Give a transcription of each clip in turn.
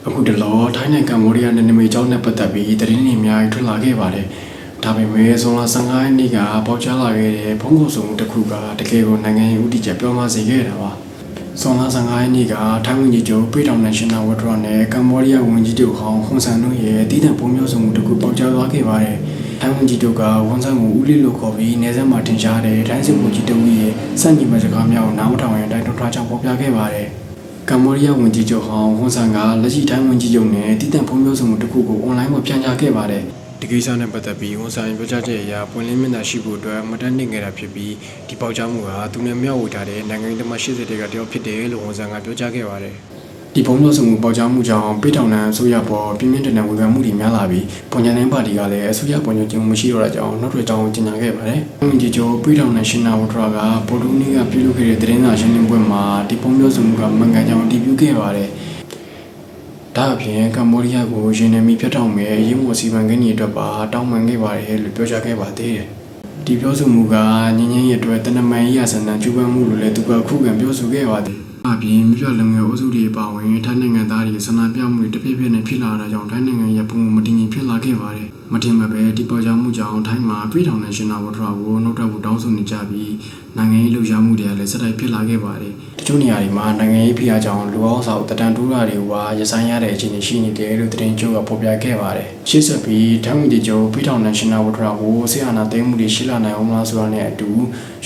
အခုတလောထိုင်းနိုင်ငံကမ္ဘောဒီးယားနယ်နိမိတ်ကျောင်းနဲ့ပတ်သက်ပြီးသတင်းတွေအများကြီးထွက်လာခဲ့ပါတယ်။ဒါပေမဲ့ဇွန်လ15ရက်နေ့ကပေါက်ကြားလာခဲ့တဲ့ဖုံးကုံစုံတစ်ခုကတကယ်ကိုနိုင်ငံရေးဥတီချက်ပြောင်းလဲစေခဲ့တာပါ။ဇွန်လ15ရက်နေ့ကထိုင်းဝန်ကြီးချုပ်ပေတောင်နယ်ရှင်နယ်ဝတ်ထရနဲ့ကမ္ဘောဒီးယားဝန်ကြီးချုပ်ဟောင်းဟွန်ဆန်တို့ရဲ့တည်တံ့ပုံမျိုးစုံတစ်ခုပေါက်ကြားသွားခဲ့ပါတယ်။ထိုင်းဝန်ကြီးချုပ်ကဝန်ဆန်ကိုဦးလေးလို့ခေါ်ပြီးနေဆက်မှာထင်ရှားတဲ့ထိုင်းစစ်ဗိုလ်ကြီးတဦးရဲ့စန့်ကျင်ဘက်စကားများကိုနားမထောင်ရင်တိုက်တွန်းထားကြောင်းဖော်ပြခဲ့ပါတယ်။ကမ္ဘောဒီးယားဝန်ကြီးချုပ်ဟောင်းဟွန်ဆန်ကလက်ရှိထိုင်းဝန်ကြီးချုပ်နဲ့တည်တံ့ပုံမျိုးစုံတစ်ခုကိုအွန်လိုင်းမှာပြန်ကြားခဲ့ပါတယ်။ဒီကိစ္စနဲ့ပတ်သက်ပြီးဟွန်ဆန်ပြောကြားချက်အရပွင့်လင်းမြင်သာရှိဖို့အတွက်မတန်းတင်ခဲ့တာဖြစ်ပြီးဒီပေါက်ကြားမှုဟာသူနဲ့မျှဝေထားတဲ့နိုင်ငံရေးသမား80တဲကတယောက်ဖြစ်တယ်လို့ဟွန်ဆန်ကပြောကြားခဲ့ပါတယ်။ဒီပုံမျိုးစုံမှုပေါက်ကြားမှုကြောင့်ပေတောင်နန်အစိုးရပေါ်ပြင်းပြင်းထန်ထန်ဝေဖန်မှုတွေများလာပြီးပုံညာနိုင်ပါတီကလည်းအစိုးရပုံညွှန်ခြင်းမရှိတော့တာကြောင့်နောက်ထပ်ကြောင်းကြေညာခဲ့ပါတယ်။ဝန်ကြီးချုပ်ပေတောင်နန်ရှင်နာဝထရာကပေါ်တူနီကပြုလုပ်ခဲ့တဲ့သတင်းစာရှင်းလင်းပွဲမှာဒီပုံမျိုးစုံမှုကမှန်ကန်ကြောင်းတည်ပြုခဲ့ပါတယ်။ဒါအပြင်ကမ္ဘောဒီးယားကိုရင်းနှီးမိဖြတ်ထောင်မဲ့ရင်းမှုစီမံကိန်းတွေအတွက်ပါတောင်းပန်ခဲ့ပါတယ်လို့ပြောကြားခဲ့ပါသေးတယ်။ဒီပြောဆိုမှုကငင်းငင်းရဲ့အတွက်တနမန်ရေးရဆန်တန်ကျူးပန်းမှုလို့လည်းသူကခုခံပြောဆိုခဲ့ပါတယ်။အပြင်မြို့ပြလုံငယ်အုပ်စုတွေပါဝင်ထိုင်းနိုင်ငံသားတွေဆန္ဒပြမှုတွေတပြည့်ပြည့်နဲ့ဖြစ်လာတာကြောင့်ထိုင်းနိုင်ငံရဲ့ပုံမတည်ငြိမ်ဖြစ်လာခဲ့ပါတယ်။မတင်မပဲဒီပေါ်ကြောင်မှုကြောင့်ထိုင်းမှာပြည်ထောင်နယ်ရှင်နာဝထရာကိုနှုတ်ထွက်ဖို့တောင်းဆိုနေကြပြီးနိုင်ငံရေးလှုပ်ရှားမှုတွေလည်းဆက်တိုက်ဖြစ်လာခဲ့ပါတယ်။တချို့နေရာတွေမှာနိုင်ငံရေးဖိအားကြောင့်လူအောင်ဆောင်တတန်တိုးတာတွေကရဆိုင်ရတဲ့အခြေအနေရှိနေတယ်လို့သတင်းကျိုးကဖော်ပြခဲ့ပါတယ်။ရှေ့ဆက်ပြီးထိုင်းဝန်ကြီးချုပ်ပြည်ထောင်နယ်ရှင်နာဝထရာကိုဆေးအာဏာသိမ်းမှုတွေရှိလာနိုင်အောင်လားဆိုတာနဲ့အတူ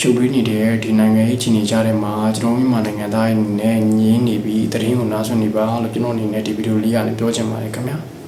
ရှုပ်ထွေးနေတဲ့ဒီနိုင်ငံရေးအခြေအနေကြားထဲမှာကျွန်တော်မြန်မာနိုင်ငံသားတွေနဲ့ညီးနေပြီးသတင်းကိုနားဆွနေပါလို့ကျွန်တော်အနေနဲ့ဒီဗီဒီယိုလေးကနေပြောချင်ပါတယ်ခင်ဗျာ။